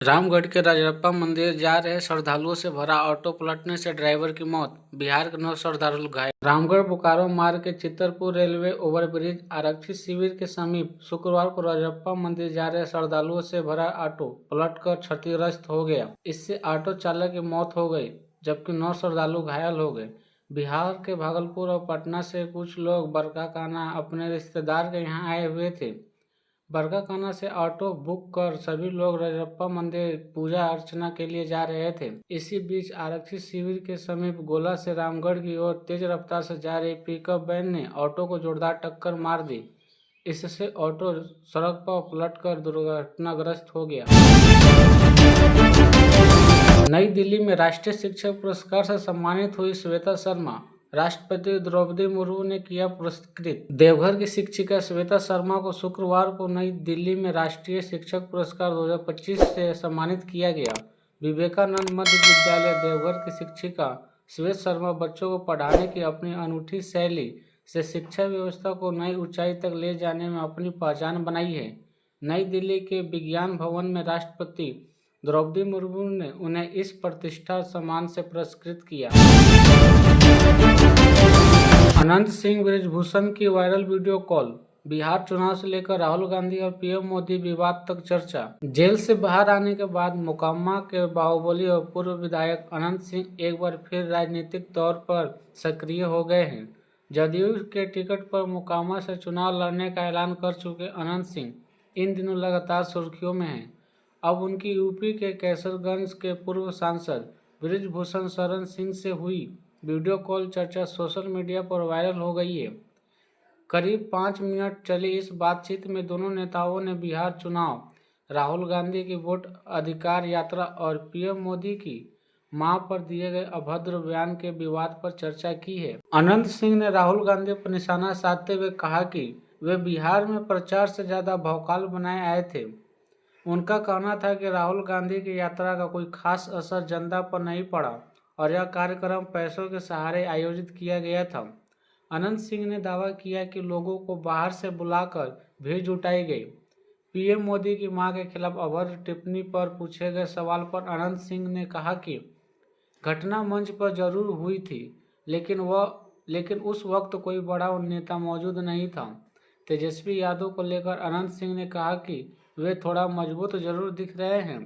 रामगढ़ के राजरप्पा मंदिर जा रहे श्रद्धालुओं से भरा ऑटो पलटने से ड्राइवर की मौत, बिहार के 9 श्रद्धालु घायल। रामगढ़ बोकारो मार्ग के चितरपुर रेलवे ओवरब्रिज आरक्षित शिविर के समीप शुक्रवार को राजरप्पा मंदिर जा रहे श्रद्धालुओं से भरा ऑटो पलटकर क्षतिग्रस्त हो गया। इससे ऑटो चालक की मौत हो गई, जबकि 9 श्रद्धालु घायल हो गए। बिहार के भागलपुर और पटना से कुछ लोग बरकाकाना अपने रिश्तेदार के यहाँ आए हुए थे। बरकाकाना से ऑटो बुक कर सभी लोग राजरप्पा मंदिर पूजा अर्चना के लिए जा रहे थे। इसी बीच आरक्षित शिविर के समीप गोला से रामगढ़ की ओर तेज रफ्तार से जा रही पिकअप वैन ने ऑटो को जोरदार टक्कर मार दी। इससे ऑटो सड़क पर पलटकर दुर्घटनाग्रस्त हो गया। नई दिल्ली में राष्ट्रीय शिक्षक पुरस्कार से सम्मानित हुई श्वेता शर्मा। राष्ट्रपति द्रौपदी मुर्मू ने किया पुरस्कृत। देवघर की शिक्षिका श्वेता शर्मा को शुक्रवार को नई दिल्ली में राष्ट्रीय शिक्षक पुरस्कार 2025 से सम्मानित किया गया। विवेकानंद मध्य विद्यालय देवघर की शिक्षिका श्वेता शर्मा बच्चों को पढ़ाने की अपनी अनूठी शैली से शिक्षा व्यवस्था को नई ऊंचाई तक ले जाने में अपनी पहचान बनाई है। नई दिल्ली के विज्ञान भवन में राष्ट्रपति द्रौपदी मुर्मू ने उन्हें इस प्रतिष्ठा सम्मान से पुरस्कृत किया। अनंत सिंह बृजभूषण की वायरल वीडियो कॉल। बिहार चुनाव से लेकर राहुल गांधी और पीएम मोदी विवाद तक चर्चा। जेल से बाहर आने के बाद मोकामा के बाहुबली और पूर्व विधायक अनंत सिंह एक बार फिर राजनीतिक तौर पर सक्रिय हो गए हैं। जदयू के टिकट पर मोकामा से चुनाव लड़ने का ऐलान कर चुके अनंत सिंह इन दिनों लगातार सुर्खियों में हैं। अब उनकी यूपी के कैसरगंज के पूर्व सांसद बृजभूषण शरण सिंह से हुई वीडियो कॉल चर्चा सोशल मीडिया पर वायरल हो गई है। करीब 5 मिनट चली इस बातचीत में दोनों नेताओं ने बिहार चुनाव, राहुल गांधी की वोट अधिकार यात्रा और पीएम मोदी की मां पर दिए गए अभद्र बयान के विवाद पर चर्चा की है। अनंत सिंह ने राहुल गांधी पर निशाना साधते हुए कहा कि वे बिहार में प्रचार से ज्यादा भौकाल बनाए आए थे। उनका कहना था कि राहुल गांधी की यात्रा का कोई खास असर जनता पर नहीं पड़ा और यह कार्यक्रम पैसों के सहारे आयोजित किया गया था। अनंत सिंह ने दावा किया कि लोगों को बाहर से बुलाकर भीड़ जुटाई गई। पीएम मोदी की मां के खिलाफ अभद्र टिप्पणी पर पूछे गए सवाल पर अनंत सिंह ने कहा कि घटना मंच पर जरूर हुई थी, लेकिन उस वक्त कोई बड़ा नेता मौजूद नहीं था। तेजस्वी यादव को लेकर अनंत सिंह ने कहा कि वे थोड़ा मजबूत जरूर दिख रहे हैं,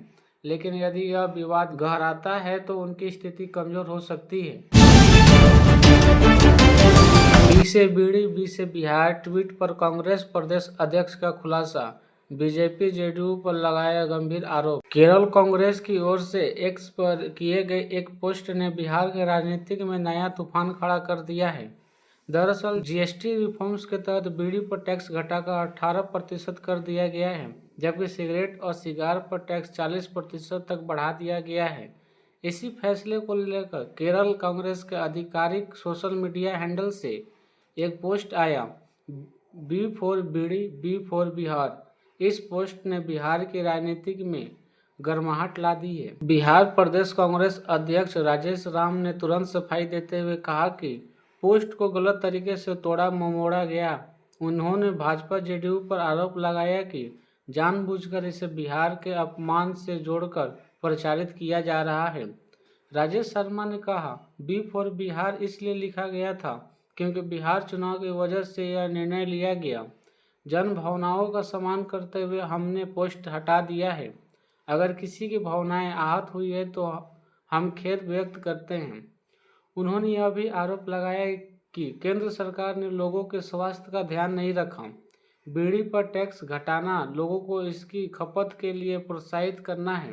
लेकिन यदि यह विवाद गहराता है तो उनकी स्थिति कमजोर हो सकती है। बी से बीड़ी, बी से बिहार ट्वीट पर कांग्रेस प्रदेश अध्यक्ष का खुलासा। बीजेपी जेडीयू पर लगाया गंभीर आरोप। केरल कांग्रेस की ओर से एक्स पर किए गए एक पोस्ट ने बिहार के राजनीति में नया तूफान खड़ा कर दिया है। दरअसल जीएसटी रिफॉर्म्स के तहत बीड़ी पर टैक्स घटाकर 18% कर दिया गया है, जबकि सिगरेट और सिगार पर टैक्स 40% तक बढ़ा दिया गया है। इसी फैसले को लेकर केरल कांग्रेस के आधिकारिक सोशल मीडिया हैंडल से एक पोस्ट आया, B for beedi, B for Bihar. इस पोस्ट ने बिहार की राजनीति में गर्माहट ला दी है। बिहार प्रदेश कांग्रेस अध्यक्ष राजेश राम ने तुरंत सफाई देते हुए कहा कि पोस्ट को गलत तरीके से तोड़ा ममोड़ा गया। उन्होंने भाजपा जेडीयू पर आरोप लगाया कि जानबूझकर इसे बिहार के अपमान से जोड़कर प्रचारित किया जा रहा है। राजेश शर्मा ने कहा, बी फॉर बिहार इसलिए लिखा गया था क्योंकि बिहार चुनाव की वजह से यह निर्णय लिया गया। जन भावनाओं का सम्मान करते हुए हमने पोस्ट हटा दिया है। अगर किसी की भावनाएं आहत हुई है तो हम खेद व्यक्त करते हैं। उन्होंने यह भी आरोप लगाया कि केंद्र सरकार ने लोगों के स्वास्थ्य का ध्यान नहीं रखा। बीड़ी पर टैक्स घटाना लोगों को इसकी खपत के लिए प्रोत्साहित करना है,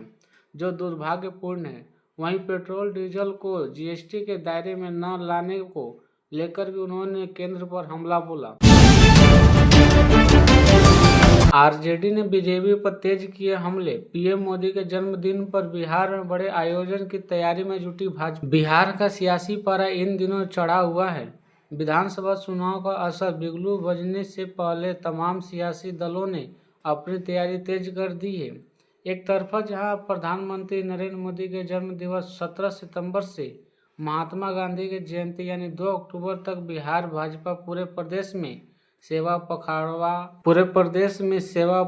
जो दुर्भाग्यपूर्ण है। वहीं पेट्रोल डीजल को जीएसटी के दायरे में न लाने को लेकर भी उन्होंने केंद्र पर हमला बोला। आरजेडी ने बीजेपी पर तेज किए हमले। पीएम मोदी के जन्मदिन पर बिहार में बड़े आयोजन की तैयारी में जुटी भाजपा। बिहार का सियासी पारा इन दिनों चढ़ा हुआ है। विधानसभा चुनाव का असर बिगुल बजने से पहले तमाम सियासी दलों ने अपनी तैयारी तेज कर दी है। एक तरफा जहां प्रधानमंत्री नरेंद्र मोदी के जन्म दिवस 17 सितंबर से महात्मा गांधी की जयंती यानी 2 अक्टूबर तक बिहार भाजपा पूरे प्रदेश में सेवा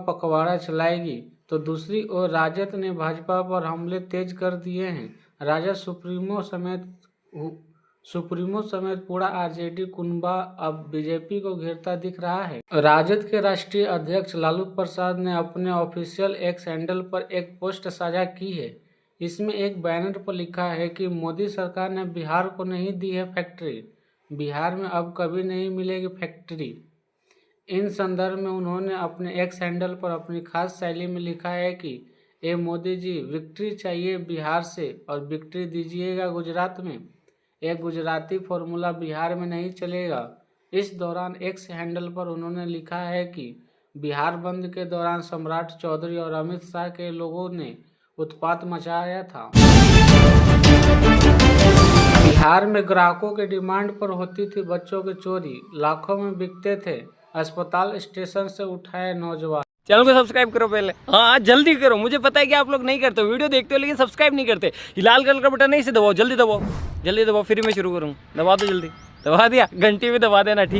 पखवाड़ा चलाएगी। तो दूसरी ओर राजद ने भाजपा पर हमले तेज कर दिए हैं। राजद सुप्रीमो समेत पूरा आरजेडी कुनबा अब बीजेपी को घेरता दिख रहा है। राजद के राष्ट्रीय अध्यक्ष लालू प्रसाद ने अपने ऑफिशियल एक्स हैंडल पर एक पोस्ट साझा की है। इसमें एक बैनर पर लिखा है कि मोदी सरकार ने बिहार को नहीं दी है फैक्ट्री, बिहार में अब कभी नहीं मिलेगी फैक्ट्री। इन संदर्भ में उन्होंने अपने एक्स हैंडल पर अपनी खास शैली में लिखा है कि ए मोदी जी, विक्ट्री चाहिए बिहार से और विक्ट्री दीजिएगा गुजरात में। एक गुजराती फॉर्मूला बिहार में नहीं चलेगा। इस दौरान एक्स हैंडल पर उन्होंने लिखा है कि बिहार बंद के दौरान सम्राट चौधरी और अमित शाह के लोगों ने उत्पात मचाया था। बिहार में ग्राहकों की डिमांड पर होती थी बच्चों की चोरी, लाखों में बिकते थे, अस्पताल स्टेशन से उठाए नौजवान। चैनल को सब्सक्राइब करो पहले, हाँ जल्दी करो। मुझे पता है कि आप लोग नहीं करते हो, वीडियो देखते हो लेकिन सब्सक्राइब नहीं करते। ये लाल कलर का बटन नहीं से दबाओ, जल्दी दबाओ, जल्दी दबाओ, फिर मैं शुरू करूँ। दबा दो जल्दी, दबा दिया, घंटी भी दबा देना, ठीक।